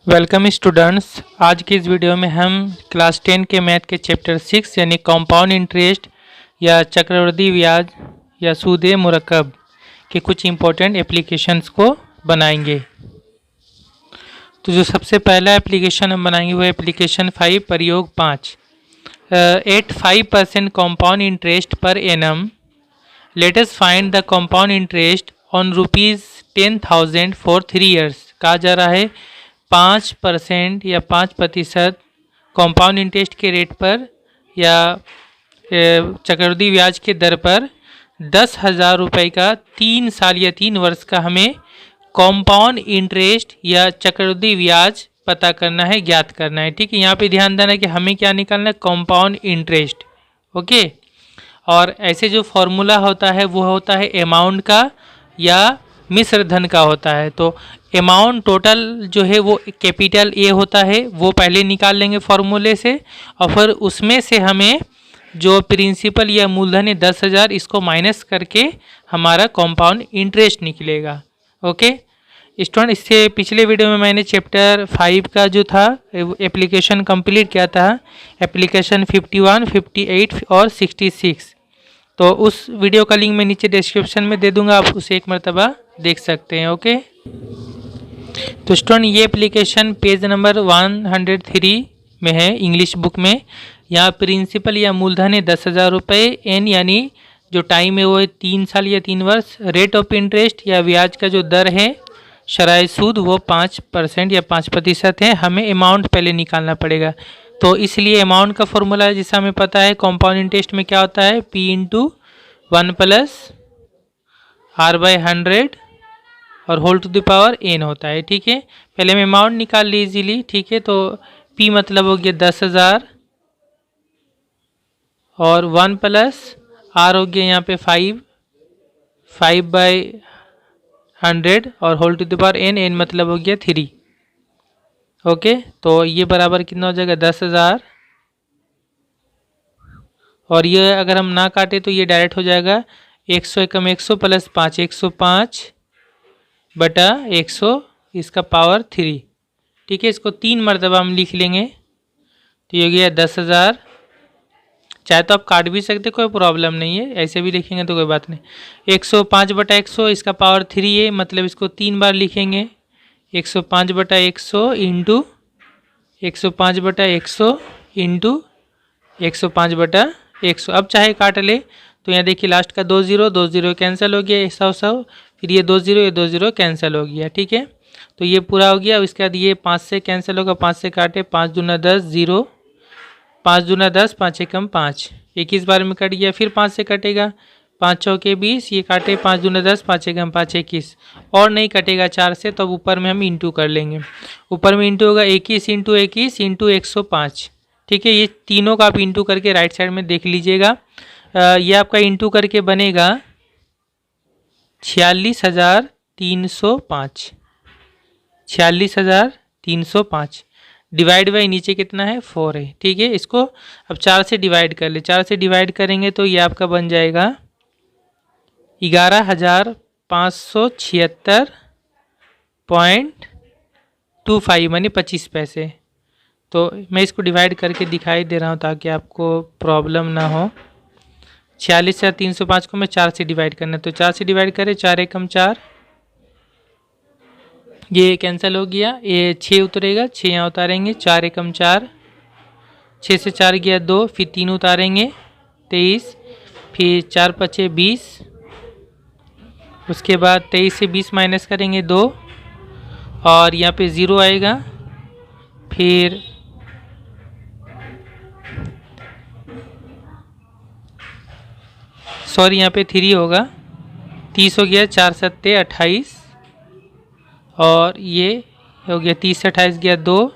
Welcome students. आज की इस वीडियो में हम क्लास 10 के मैथ के चैप्टर 6 यानी कंपाउंड इंटरेस्ट या चक्रवृद्धि ब्याज या सूद मुरक्कब के कुछ इम्पोर्टेंट एप्लीकेशंस को बनाएंगे। तो जो सबसे पहला एप्लीकेशन हम बनाएंगे वो एप्लीकेशन 5 प्रयोग 5 एट 5% कंपाउंड इंटरेस्ट पर एनम let us find the compound interest on ₹10,000 for 3 years. कहा जा रहा है 5% या 5% कंपाउंड इंटरेस्ट के रेट पर या चक्रवृद्धि ब्याज के दर पर 10,000 रुपये का 3 साल या 3 वर्ष का हमें कंपाउंड इंटरेस्ट या चक्रवृद्धि ब्याज पता करना है, ज्ञात करना है। ठीक है, यहाँ पे ध्यान देना है कि हमें क्या निकालना है, कंपाउंड इंटरेस्ट। ओके, और ऐसे जो फॉर्मूला होता है वो होता है अमाउंट का या मिश्र धन का होता है। तो अमाउंट टोटल जो है वो कैपिटल ए होता है, वो पहले निकाल लेंगे फॉर्मूले से, और फिर उसमें से हमें जो प्रिंसिपल या मूलधन है 10,000 इसको माइनस करके हमारा कंपाउंड इंटरेस्ट निकलेगा। ओके स्टूडेंट, इससे पिछले वीडियो में मैंने चैप्टर 5 का जो था एप्लीकेशन कंप्लीट किया था, एप्लीकेशन 51, 58 और 66। तो उस वीडियो का लिंक मैं नीचे डिस्क्रिप्शन में दे दूंगा, आप उसे एक मरतबा देख सकते हैं। ओके, तो स्टूडेंट ये एप्लीकेशन पेज नंबर 103 में है इंग्लिश बुक में। यहाँ प्रिंसिपल या मूलधन है 10,000 रुपये, एन यानी जो टाइम है वो है 3 साल या 3 वर्ष, रेट ऑफ इंटरेस्ट या ब्याज का जो दर है शरह सूद वो 5% या 5% है। हमें अमाउंट पहले निकालना पड़ेगा, तो इसलिए अमाउंट का फॉर्मूला है जिससे हमें पता है कंपाउंड इंटरेस्ट में क्या होता है, P × 1 + R/100 और whole to the power n होता है। ठीक है, पहले हम अमाउंट निकाल ली इजीली। ठीक है, तो P मतलब हो गया 10,000 और 1 + R हो गया यहाँ पे 5/100 और whole to the power n मतलब हो गया 3। ओके, तो ये बराबर कितना हो जाएगा 10,000, और ये अगर हम ना काटे तो ये डायरेक्ट हो जाएगा 100 एकम 100 + 5 105/100 इसका पावर 3। ठीक है, इसको 3 मरतबा हम लिख लेंगे तो ये हो गया 10,000। चाहे तो आप काट भी सकते, कोई प्रॉब्लम नहीं है, ऐसे भी लिखेंगे तो कोई बात नहीं। 105/100 इसका पावर 3 है, मतलब इसको 3 बार लिखेंगे। 105/100 इंटू 105/100 इंटू 105/100। अब चाहे काट ले तो यहाँ देखिए लास्ट का 2 0 कैंसिल हो गया, 100 फिर ये 2 0 कैंसिल हो गया। ठीक है, तो ये पूरा हो गया। उसके बाद ये 5 से कैंसिल होगा, 5 से काटे 5 दूना 10 0, 5 दूना 10, 5 एकम 5, 21 बार में कट गया। फिर 5 से कटेगा, 5 चौके 20, ये काटे 5 दूना 10, 5 एकम 5 21, और नहीं कटेगा 4 से, तो अब ऊपर में हम इंटू कर लेंगे। ऊपर में इंटू होगा 21 × 21 × 105। ठीक है, ये तीनों का आप इंटू करके राइट साइड में देख लीजिएगा। ये आपका इंटू करके बनेगा 46,305, 46,305 डिवाइड बाई नीचे कितना है 4 है। ठीक है, इसको अब 4 से डिवाइड कर ले, 4 से डिवाइड करेंगे तो ये आपका बन जाएगा 11,576.25 मानी 25 पैसे। तो मैं इसको डिवाइड करके दिखाई दे रहा हूँ ताकि आपको प्रॉब्लम ना हो। 46,305 को मैं 4 से डिवाइड करना है, तो 4 से डिवाइड करें, 4 एकम 4, ये कैंसिल हो गया, ये 6 उतरेगा, 6 यहाँ उतारेंगे, 4 एकम 4, 6 से 4 गया 2, फिर 3 उतारेंगे 23, फिर 4 × 5 = 20, उसके बाद 23 से 20 माइनस करेंगे 2, और यहाँ पे 0 आएगा, फिर सॉरी यहाँ पे 3 होगा, 30 हो गया, 4 × 7 = 28, और ये हो गया 30 से 28 गया 2,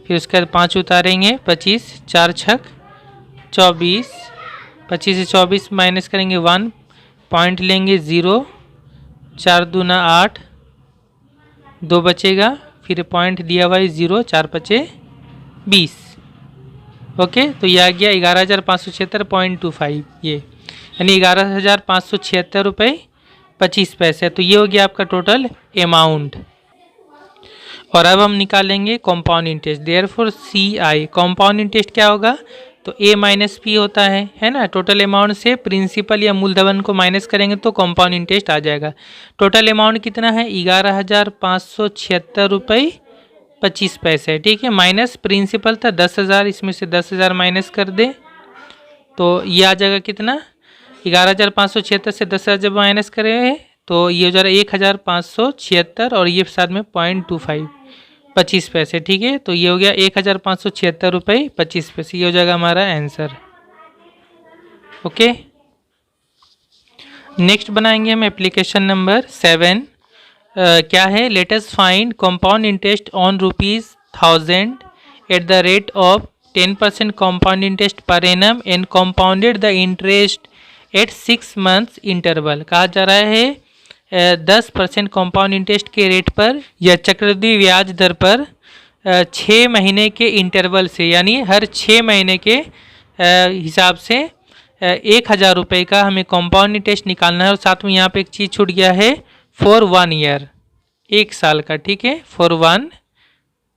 फिर उसके बाद 5 उतारेंगे 25, 4 × 6 = 24, 25 से 24 माइनस करेंगे 1, पॉइंट लेंगे 0, 4 दूना 8, 2 बचेगा, फिर पॉइंट दिया हुआ है 0, 4 × 5 = 20। ओके, तो ये आ गया 11,576.25, ये यानी 11,576 रुपये 25 पैसे। तो ये हो गया आपका टोटल अमाउंट। और अब हम निकालेंगे कंपाउंड इंटरेस्ट। देयरफॉर सी आई कंपाउंड इंटरेस्ट क्या होगा, तो ए माइनस पी होता है ना। टोटल अमाउंट से प्रिंसिपल या मूलधन को माइनस करेंगे तो कंपाउंड इंटरेस्ट आ जाएगा। टोटल अमाउंट कितना है, 11,576 रुपये 25 पैसे, ठीक है। माइनस प्रिंसिपल था 10,000, इसमें से 10,000 माइनस कर दे तो ये आ जाएगा कितना, 11,576 से 10,000 जब माइनस करें तो ये हो जाएगा 1,576 और ये साथ में 0.25 25 पैसे, ठीक है। तो ये हो गया 1,576 रुपये 25 पैसे, ये हो जाएगा हमारा आंसर। ओके, नेक्स्ट बनाएंगे हम एप्लीकेशन नंबर 7। क्या है, late us find compound interest on ₹1000 at the rate of 10% compound interest पर annum and compounded the interest eight 6 months interval. कहा जा रहा है 10% कंपाउंड इंटरेस्ट के रेट पर या चक्रवृद्धि ब्याज दर पर 6 महीने के इंटरवल से, यानी हर 6 महीने के हिसाब से 1,000 रुपये का हमें कंपाउंड इंटरेस्ट निकालना है। और साथ में यहाँ पे एक चीज़ छूट गया है, फॉर 1 ईयर, 1 साल का, ठीक है। फॉर 1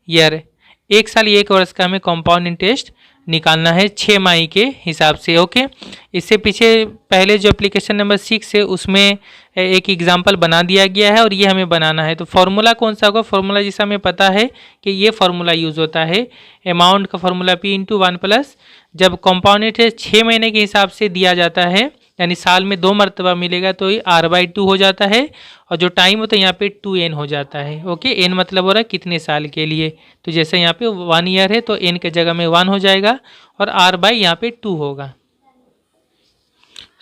ईयर, 1 साल 1 वर्ष का हमें कंपाउंड इंटरेस्ट निकालना है 6 माही के हिसाब से। ओके, इससे पीछे पहले जो एप्लीकेशन नंबर 6 है उसमें एक एग्जांपल बना दिया गया है और ये हमें बनाना है। तो फॉर्मूला कौन सा होगा, फॉर्मूला जिसका हमें पता है कि ये फार्मूला यूज़ होता है, अमाउंट का फार्मूला P/1+। जब कंपाउंड इंटरेस्ट 6 महीने के हिसाब से दिया जाता है, यानी साल में 2 मरतबा मिलेगा, तो ये R/2 हो जाता है और जो टाइम होता है यहाँ पे 2n हो जाता है। ओके, n मतलब हो रहा है कितने साल के लिए, तो जैसे यहाँ पे 1 ईयर है तो n के जगह में 1 हो जाएगा और R/ यहाँ पे 2 होगा।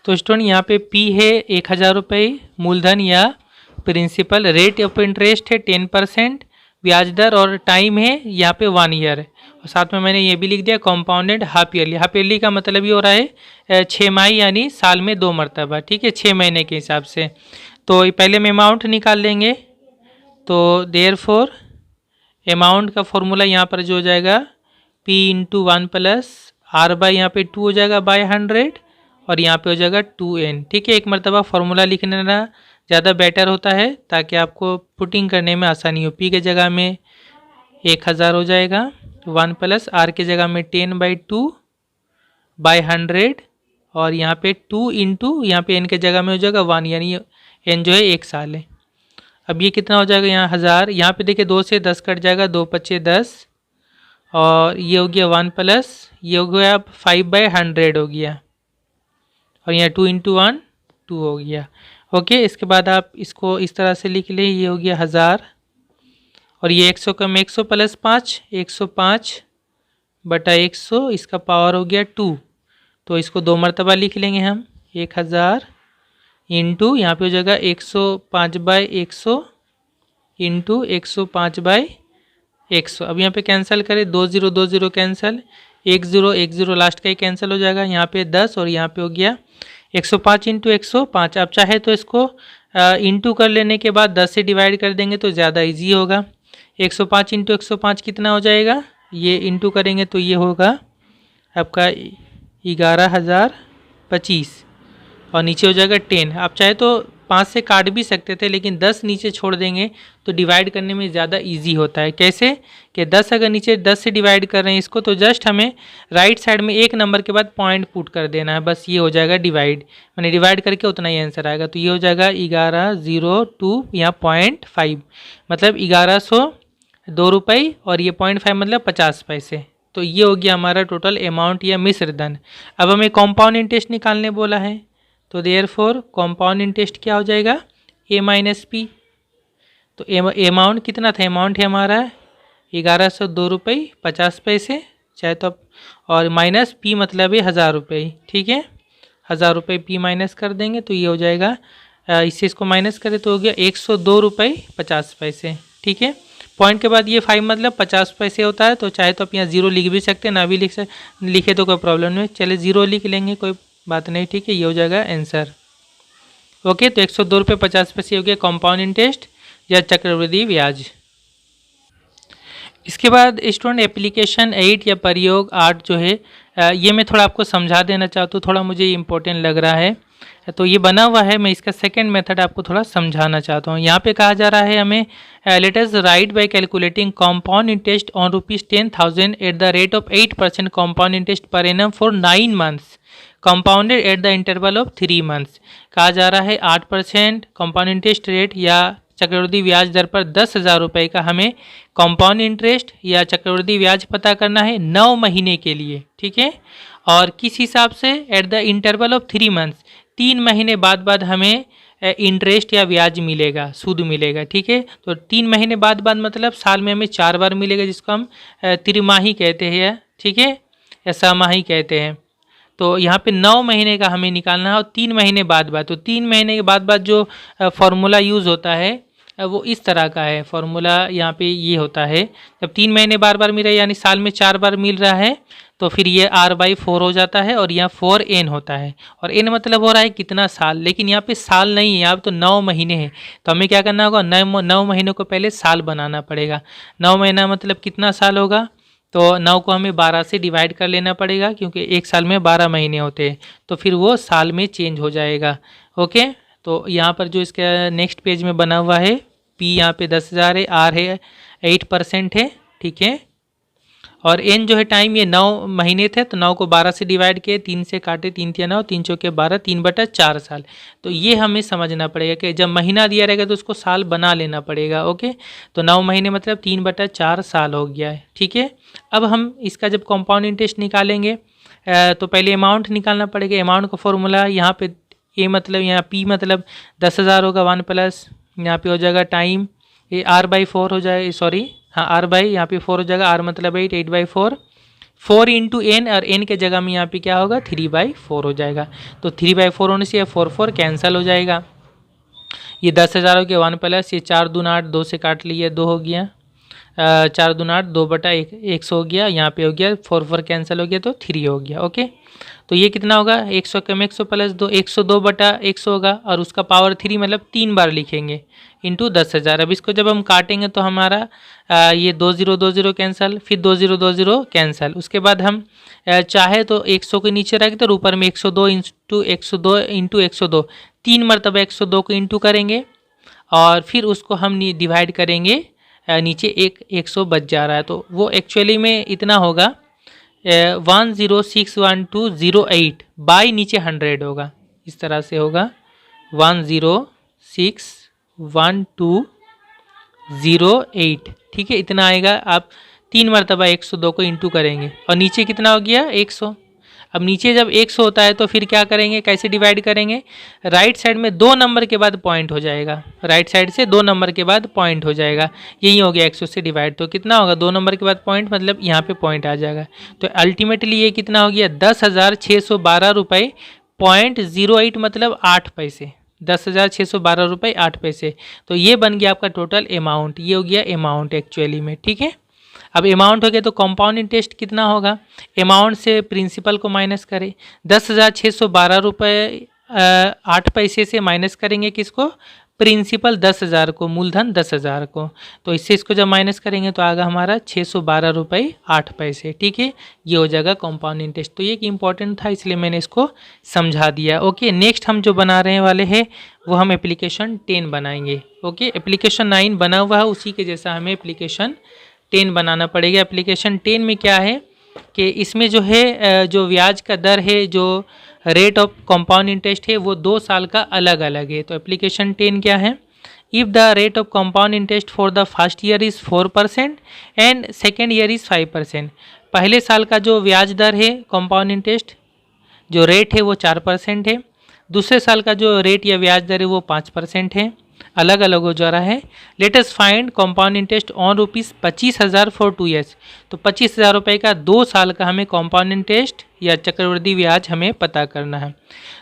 तो स्टूडेंट यहाँ पे P है 1,000 रुपये मूलधन या प्रिंसिपल, रेट ऑफ इंटरेस्ट है 10% ब्याज दर और टाइम है यहाँ पे 1 ईयर। और साथ में मैंने ये भी लिख दिया compounded half yearly. Half yearly का मतलब ये हो रहा है 6 माही, यानी साल में 2 मरतबा, ठीक है, 6 महीने के हिसाब से। तो पहले हम अमाउंट निकाल लेंगे। तो देयरफॉर अमाउंट का फॉर्मूला यहाँ पर जो हो जाएगा P/1+, R/ यहाँ पे 2 हो जाएगा बाय 100 और यहाँ पे हो जाएगा 2n, ठीक है। एक मरतबा फार्मूला लिखने ना ज़्यादा बेटर होता है ताकि आपको पुटिंग करने में आसानी हो। P के जगह में 1,000 हो जाएगा, 1+ R के जगह में 10/2 बाय 100 और यहाँ पे 2 इंटू यहाँ पे n के जगह में हो जाएगा 1, यानी n जो है 1 साल है। अब ये कितना हो जाएगा, यहाँ 1000, यहाँ पे देखिए 2 से 10 कट जाएगा, 2×5 = 10 और ये हो गया 1+, ये हो गया 5/100 हो गया और यहाँ 2 × 1 2 हो गया। ओके, इसके बाद आप इसको इस तरह से लिख लें, ये हो गया 1000 और ये 100 कम 100 + 5, 105/100, इसका पावर हो गया 2। तो इसको 2 मरतबा लिख लेंगे हम, 1000 इंटू यहाँ पे हो जाएगा 105/100 इंटू 105/100। अब यहाँ पे कैंसिल करें, 2 0 2 0 कैंसिल, 1 0 1 0 लास्ट का ही कैंसिल हो जाएगा। यहाँ पे 10 और यहाँ पे हो गया 105 इंटू 105। आप चाहे तो इसको इंटू कर लेने के बाद 10 से डिवाइड कर देंगे तो ज़्यादा इजी होगा। 105 इंटू 105 कितना हो जाएगा, ये इंटू करेंगे तो ये होगा आपका 11,025 और नीचे हो जाएगा 10। आप चाहे तो 5 से काट भी सकते थे, लेकिन 10 नीचे छोड़ देंगे तो डिवाइड करने में ज़्यादा इजी होता है। कैसे कि 10 अगर नीचे 10 से डिवाइड कर रहे हैं इसको, तो जस्ट हमें राइट साइड में एक नंबर के बाद पॉइंट पुट कर देना है, बस ये हो जाएगा डिवाइड, मैंने डिवाइड करके उतना ही आंसर आएगा। तो ये हो जाएगा 1102 यहाँ 0.5, मतलब 1102 रुपये और ये 0.5 मतलब 50 पैसे। तो ये हो गया हमारा टोटल अमाउंट या मिश्र धन। अब हमें कंपाउंड इंटरेस्ट निकालने बोला है, तो देयरफॉर कंपाउंड इंटरेस्ट क्या हो जाएगा, A-P। तो अमाउंट कितना था, अमाउंट है हमारा 1102 रुपये 50 पैसे, चाहे तो और माइनस P मतलब है 1000 रुपये, ठीक है। 1000 रुपये P माइनस कर देंगे तो ये हो जाएगा, इससे इसको माइनस करें तो हो गया 102 रुपये 50 पैसे, ठीक है। पॉइंट के बाद ये 5 मतलब 50 पैसे होता है, तो चाहे तो आप यहाँ 0 लिख भी सकते हैं, ना भी लिखे तो कोई प्रॉब्लम नहीं, चले 0 लिख लेंगे, कोई बात नहीं, ठीक है। ये हो जाएगा आंसर। ओके, तो 102 रुपये 50 पैसे हो गया कंपाउंड इंटरेस्ट या चक्रवृद्धि ब्याज। इसके बाद स्टूडेंट एप्लीकेशन 8 या प्रयोग 8 जो है, ये मैं थोड़ा आपको समझा देना चाहता हूँ, थोड़ा मुझे इम्पोर्टेंट लग रहा है। तो ये बना हुआ है, मैं इसका सेकंड मेथड आपको थोड़ा समझाना चाहता हूँ। यहाँ पे कहा जा रहा है हमें let us right bye calculating compound interest on ₹10,000 at the rate of 8% compound interest पर annum for 9 months compounded at the interval of 3 months. कहा जा रहा है 8% कंपाउंड इंटरेस्ट रेट या चक्रवृद्धि ब्याज दर पर 10,000 रुपये का हमें कंपाउंड इंटरेस्ट या चक्रवृद्धि ब्याज पता करना है 9 महीने के लिए, ठीक है। और किस हिसाब से? At the interval of 3 months, 3 महीने बाद हमें इंटरेस्ट या ब्याज मिलेगा, सूद मिलेगा, ठीक है। तो 3 महीने बाद मतलब साल में हमें 4 बार मिलेगा, जिसको हम त्रिमाही कहते हैं, ठीक है, या छमाही कहते हैं। तो यहाँ पे 9 महीने का हमें निकालना है और 3 महीने बाद तो 3 महीने के बाद जो फॉर्मूला यूज़ होता है वो इस तरह का है। फॉर्मूला यहाँ पे ये होता है, जब 3 महीने बार मिल रहा है यानी साल में 4 बार मिल रहा है, तो फिर ये R/4 हो जाता है और यहाँ 4n होता है। और n मतलब हो रहा है कितना साल, लेकिन यहाँ पे साल नहीं है, यहाँ पे तो 9 महीने हैं। तो हमें क्या करना होगा, 9 महीनों को पहले साल बनाना पड़ेगा। 9 महीना मतलब कितना साल होगा, तो 9 को हमें 12 से डिवाइड कर लेना पड़ेगा, क्योंकि एक साल में 12 महीने होते हैं, तो फिर वो साल में चेंज हो जाएगा। ओके, तो यहाँ पर जो इसका नेक्स्ट पेज में बना हुआ है, P यहाँ पे 10,000 है, R है 8% है, ठीक है। और n जो है टाइम, ये 9 महीने थे, तो 9 को 12 से डिवाइड किए, 3 से काटे, 3 तिया 9, 3 चौके 12, 3/4 साल। तो ये हमें समझना पड़ेगा कि जब महीना दिया रहेगा तो उसको साल बना लेना पड़ेगा। ओके, तो 9 महीने मतलब 3/4 साल हो गया है, ठीक है। अब हम इसका जब कंपाउंड इंटरेस्ट निकालेंगे तो पहले अमाउंट निकालना पड़ेगा। अमाउंट का फॉर्मूला यहाँ पे ए मतलब यहाँ P मतलब 10,000 होगा, 1 प्लस यहाँ पे हो जाएगा टाइम, ये R/4 हो जाए, सॉरी हाँ R/ यहाँ पे 4 हो जाएगा, R मतलब 8/4, 4 इंटू n, और n के जगह में यहाँ पे क्या होगा 3/4 हो जाएगा। तो 3/4 होने से 4 कैंसिल हो जाएगा। ये 10,000 हो गया, 1 प्लस ये 4 दूना 8, 2 से काट लिया, 2 हो गया, 4 दूना 8, 2/1 100 हो गया, यहाँ पे हो गया 4 कैंसिल हो गया, तो 3 हो गया। ओके, तो ये कितना होगा 100 कम 100 प्लस 2, 102/100 होगा, और उसका पावर 3 मतलब 3 बार लिखेंगे इंटू 10,000। अब इसको जब हम काटेंगे तो हमारा ये 2020 कैंसिल, फिर 2020 कैंसिल। उसके बाद हम चाहे तो 100 के नीचे रख दो, ऊपर में 102 इंटू 102 3 मरतबा 102 को इंटू करेंगे, और फिर उसको हम डिवाइड करेंगे, नीचे एक 100 बच जा रहा है, तो वो एक्चुअली में इतना होगा 1061208 बाई नीचे 100 होगा, इस तरह से होगा 1061208, ठीक है, इतना आएगा। आप 3 मरतबा 102 को इंटू करेंगे, और नीचे कितना हो गया 100। अब नीचे जब 100 होता है तो फिर क्या करेंगे, कैसे डिवाइड करेंगे, राइट साइड में 2 नंबर के बाद पॉइंट हो जाएगा, राइट साइड से 2 नंबर के बाद पॉइंट हो जाएगा, यही हो गया 100 से डिवाइड, तो कितना होगा 2 नंबर के बाद पॉइंट मतलब यहाँ पे पॉइंट आ जाएगा। तो अल्टीमेटली ये कितना हो गया 10,612 रुपये .08 मतलब 8 पैसे, 10,612 रुपये 8 पैसे। तो ये बन गया आपका टोटल अमाउंट, ये हो गया अमाउंट एक्चुअली में, ठीक है। अब अमाउंट हो गया तो कंपाउंड इंटरेस्ट कितना होगा, अमाउंट से प्रिंसिपल को माइनस करें, 10,612 रुपये 8 पैसे से माइनस करेंगे किसको, प्रिंसिपल 10,000 को, मूलधन 10,000 को, तो इससे इसको जब माइनस करेंगे तो आएगा हमारा 612 रुपये 8 पैसे, ठीक है। ये हो जाएगा कंपाउंड इंटरेस्ट। तो ये इम्पॉर्टेंट था इसलिए मैंने इसको समझा दिया। ओके, नेक्स्ट हम जो बना रहे वाले हैं वो हम एप्लीकेशन 10 बनाएंगे। ओके, एप्लीकेशन 9 बना हुआ है, उसी के जैसा हमें एप्लीकेशन 10 बनाना पड़ेगा। एप्लीकेशन 10 में क्या है कि इसमें जो है जो ब्याज का दर है, जो रेट ऑफ कंपाउंड इंटरेस्ट है, वो 2 साल का अलग अलग है। तो एप्लीकेशन 10 क्या है, if the rate of compound interest for the first year is 4% and second year is 5%। पहले साल का जो ब्याज दर है कंपाउंड इंटरेस्ट जो रेट है वो 4% है, दूसरे साल का जो रेट या ब्याज दर है वो 5% है, अलग अलग हो जा रहा है। Late us find compound interest on ₹25,000 for 2 years. तो 25,000 रुपये का 2 साल का हमें कंपाउंड इंटरेस्ट या चक्रवृद्धि ब्याज हमें पता करना है।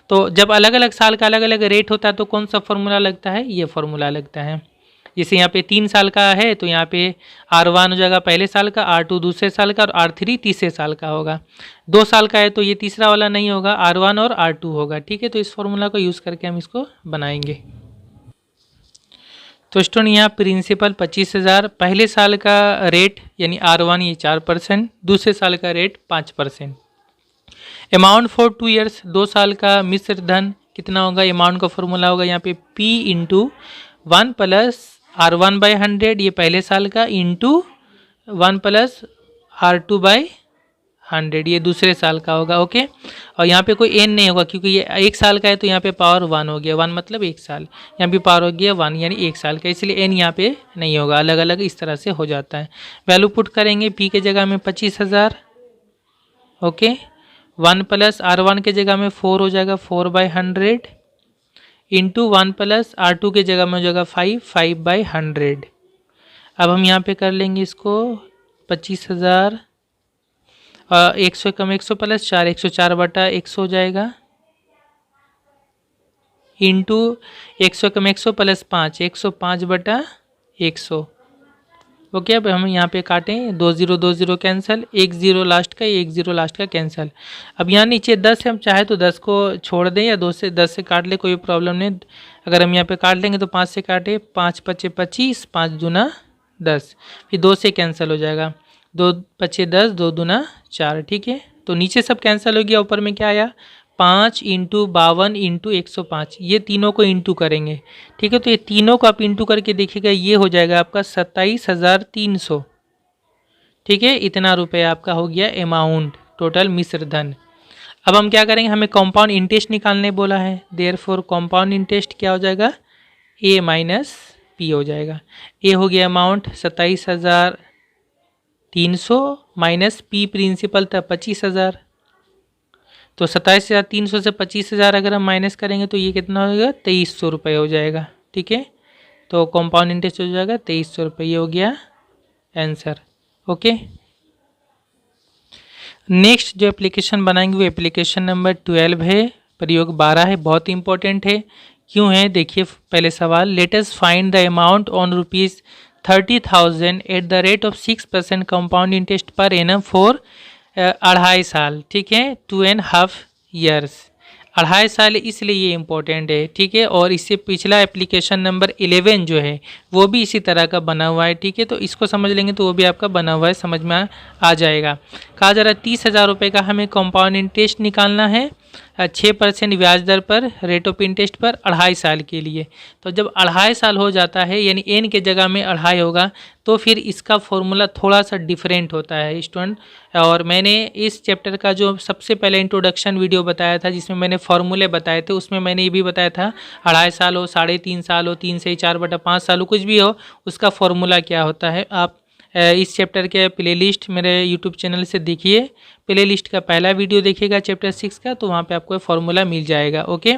तो जब अलग अलग साल का अलग अलग रेट होता है तो कौन सा फॉर्मूला लगता है, ये फॉर्मूला लगता है। जैसे यहाँ पे 3 साल का है तो यहाँ पे R1 हो जाएगा पहले साल का, R2 दूसरे साल का, और R3 तीसरे साल का होगा। 2 साल का है तो ये तीसरा वाला नहीं होगा, R1 और R2 होगा, ठीक है। तो इस फॉर्मूला को यूज़ करके हम इसको बनाएंगे। तो स्टूडेंट यहाँ प्रिंसिपल 25,000, पहले साल का रेट यानी R1 ये 4%, दूसरे साल का रेट 5%। अमाउंट फॉर 2 ईयर्स, 2 साल का मिश्र धन कितना होगा, अमाउंट का फॉर्मूला होगा यहाँ पे P इंटू 1 प्लस R1/100 ये पहले साल का, इंटू 1 प्लस R2/100 ये दूसरे साल का होगा। ओके, और यहाँ पे कोई n नहीं होगा क्योंकि ये एक साल का है, तो यहाँ पे पावर 1 हो गया, 1 मतलब एक साल, यहाँ पे पावर हो गया 1 यानी एक साल का, इसलिए n यहाँ पे नहीं होगा, अलग अलग इस तरह से हो जाता है। वैल्यू पुट करेंगे, p के जगह में 25,000, ओके, 1 प्लस R1 के जगह में 4 हो जाएगा 4/100, इंटू 1 प्लस R2 के जगह में हो जाएगा 5/100। अब हम यहाँ पे कर लेंगे इसको 25,000, 100 कम 100 प्लस 4, 104/100 हो जाएगा, इंटू 100 कम 100 प्लस 5, 105/100। ओके, अब हम यहाँ पे काटें, 2 0 2 0 कैंसिल, 1 0 लास्ट का, 1 0 लास्ट का कैंसिल। अब यहाँ नीचे 10 है, हम चाहे तो 10 को छोड़ दें या 10 से काट ले, कोई प्रॉब्लम नहीं। अगर हम यहाँ पे काट लेंगे तो 5 से काटे, 5 पचे 25, 5 दूना 10, फिर 2 से कैंसिल हो जाएगा, 2 पचे 10, 2 दूना 4, ठीक है। तो नीचे सब कैंसिल हो गया, ऊपर में क्या आया, 5 इंटू 52 इंटू 105, ये तीनों को इंटू करेंगे, ठीक है। तो ये तीनों को आप इंटू करके देखिएगा, ये हो जाएगा आपका 27,300, ठीक है। इतना रुपये आपका हो गया अमाउंट टोटल मिश्र धन। अब हम क्या करेंगे, हमें कंपाउंड इंटरेस्ट निकालने बोला है, देयरफॉर कंपाउंड इंटरेस्ट क्या हो जाएगा, a माइनस p हो जाएगा। a हो गया अमाउंट 27,300 माइनस p प्रिंसिपल था 25,000, तो 27,300 से 25,000 अगर हम माइनस करेंगे तो ये कितना होगा, 2,300 रुपये हो जाएगा, ठीक है। तो कंपाउंड इंटरेस्ट हो जाएगा 2,300 रुपये, ये हो गया आंसर। ओके, नेक्स्ट जो एप्लीकेशन बनाएंगे वो एप्लीकेशन नंबर 12 है, प्रयोग 12 है, बहुत इंपॉर्टेंट है। क्यों है, देखिए पहले सवाल, late us find the amount on ₹30,000 at the rate of 6% compound interest पर एनम फॉर 2.5 साल, ठीक है, 2.5 ईयर्स। 2.5 साल इसलिए ये इम्पोर्टेंट है, ठीक है। और इससे पिछला एप्लीकेशन नंबर 11 जो है वो भी इसी तरह का बना हुआ है, ठीक है। तो इसको समझ लेंगे तो वो भी आपका बना हुआ है, समझ में आ जाएगा। कहा जा रहा है 30,000 रुपये का हमें कंपाउंड इंटरेस्ट निकालना है 6% ब्याज दर पर, रेट ऑफ इंटरेस्ट पर 2.5 साल के लिए। तो जब 2.5 साल हो जाता है यानी n के जगह में 2.5 होगा, तो फिर इसका फॉर्मूला थोड़ा सा डिफरेंट होता है स्टूडेंट। और मैंने इस चैप्टर का जो सबसे पहले इंट्रोडक्शन वीडियो बताया था जिसमें मैंने फार्मूले बताए थे, उसमें मैंने ये भी बताया था 2.5 साल हो, 3.5 साल हो, 3 से 4/5 साल हो, कुछ भी हो उसका फॉर्मूला क्या होता है। आप इस चैप्टर के प्लेलिस्ट मेरे यूट्यूब चैनल से देखिए, प्लेलिस्ट का पहला वीडियो देखिएगा चैप्टर 6 का, तो वहाँ पे आपको फार्मूला मिल जाएगा। ओके,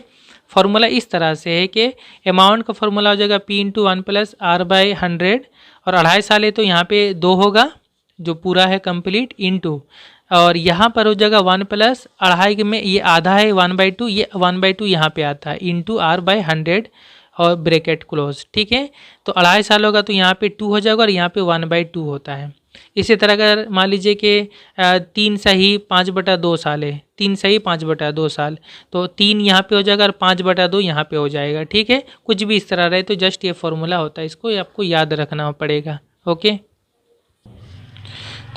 फार्मूला इस तरह से है कि अमाउंट का फार्मूला हो जाएगा P इंटू 1 प्लस R/100, और 2.5 साल है तो यहाँ पे 2 होगा जो पूरा है कंप्लीट, इंटू, और यहाँ पर हो जाएगा 1 प्लस 2.5 में ये आधा है 1/2, ये 1/2 यहाँ पे आता है, इंटू R/100 और ब्रैकेट क्लोज, ठीक है। तो 2.5 साल होगा तो यहाँ पे 2 हो जाएगा और यहाँ पे 1/2 होता है। इसी तरह अगर मान लीजिए कि 3 सही 5/2 साल है, 3 सही 5/2 साल, तो 3 यहाँ पे हो जाएगा और 5/2 यहाँ पे हो जाएगा, ठीक है। कुछ भी इस तरह रहे तो जस्ट ये फॉर्मूला होता है, इसको आपको याद रखना पड़ेगा। ओके,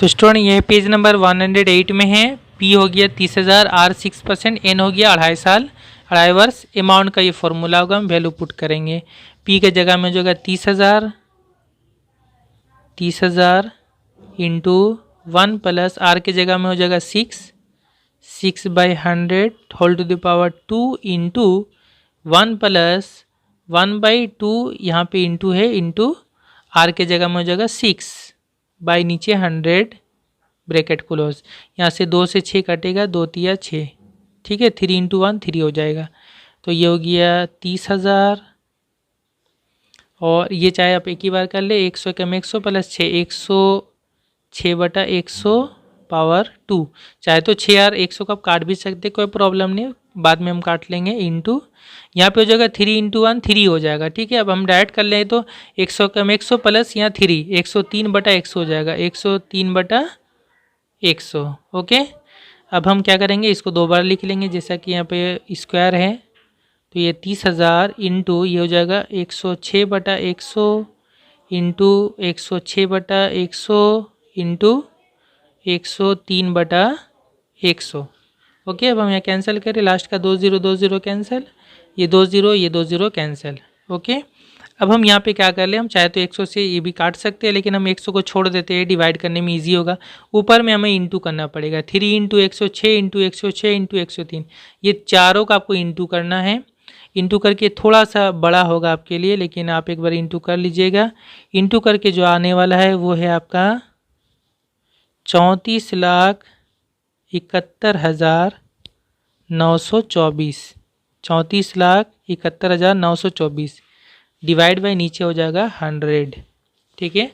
तो स्टूडेंट ये पेज नंबर 108 में है। P हो गया 30,000, R 6%, N हो गया 2.5 साल, 2.5 वर्ष। अमाउंट का ये फॉर्मूला होगा, हम वैल्यू पुट करेंगे। P के जगह में जो होगा 30,000 इंटू 1 प्लस R के जगह में हो जाएगा 6/100 whole to the power 2 into 1 plus 1/2, यहाँ पे इंटू है, इंटू R के जगह में हो जाएगा 6 बाई नीचे 100 ब्रैकेट क्लोज, यहाँ से 2 से 6 कटेगा, 2 तिया 6, ठीक है। 3 इंटू 1 3 हो जाएगा, तो ये हो गया 30,000, और ये चाहे आप एक ही बार कर ले, 100 कम 100 प्लस 6, 106/100 पावर 2, चाहे तो 6 और 100 को आप काट भी सकते, कोई प्रॉब्लम नहीं, बाद में हम काट लेंगे, इंटू यहाँ पे हो जाएगा 3 इंटू 1 3 हो जाएगा, ठीक है। अब हम डायरेक्ट कर लें तो 100 कम 100 प्लस यहाँ 3, 103/100 हो जाएगा, 103/100। ओके, अब हम क्या करेंगे, इसको 2 बार लिख लेंगे, जैसा कि यहाँ पे स्क्वायर है, तो ये 30,000 इंटू ये हो जाएगा 106/100 इंटू 106/100 इंटू 103/100। ओके, अब हम यहाँ कैंसिल करें, लास्ट का 2 0 2 0 कैंसिल, ये 2 0 कैंसिल। ओके, अब हम यहाँ पे क्या कर ले, हम चाहे तो 100 से ये भी काट सकते हैं, लेकिन हम 100 को छोड़ देते हैं, डिवाइड करने में इजी होगा। ऊपर में हमें इंटू करना पड़ेगा, 3 इंटू 106 इंटू 106 इंटू 103, ये चारों का आपको इंटू करना है। इंटू करके थोड़ा सा बड़ा होगा आपके लिए, लेकिन आप एक बार इंटू कर लीजिएगा। इंटू करके जो आने वाला है वो है आपका 34,71,924, 34,71,924 डिवाइड बाई नीचे हो जाएगा 100। ठीक है,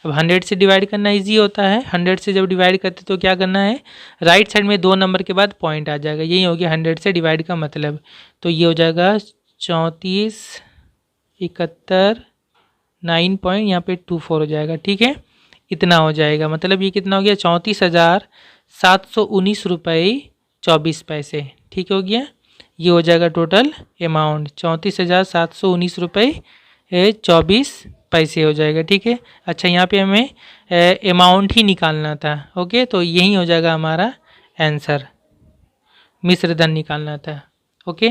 अब 100 से डिवाइड करना इजी होता है। 100 से जब डिवाइड करते तो क्या करना है, राइट साइड में 2 नंबर के बाद पॉइंट आ जाएगा, यही हो गया 100 से डिवाइड का मतलब। तो ये हो जाएगा 34,71 9 पॉइंट यहाँ पे 24 हो जाएगा। ठीक है, इतना हो जाएगा, मतलब ये कितना हो गया 34,719 रुपये 24 पैसे। ठीक हो गया, ये हो जाएगा टोटल अमाउंट 34,719 रुपये 24 पैसे हो जाएगा। ठीक है, अच्छा यहाँ पे हमें अमाउंट ही निकालना था। ओके, तो यही हो जाएगा हमारा आंसर, मिश्र धन निकालना था। ओके,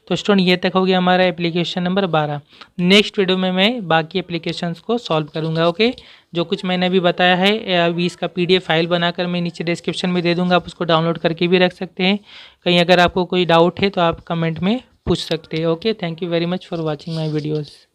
तो स्टूडेंट ये तक हो गया हमारा एप्लीकेशन नंबर 12। नेक्स्ट वीडियो में मैं बाकी एप्लीकेशंस को सॉल्व करूंगा। ओके, जो कुछ मैंने अभी बताया है अभी इसका PDF फाइल बनाकर मैं नीचे डिस्क्रिप्शन में दे दूंगा, आप उसको डाउनलोड करके भी रख सकते हैं। कहीं अगर आपको कोई डाउट है तो आप कमेंट में पूछ सकते हैं। Okay, thank you very much for watching my videos.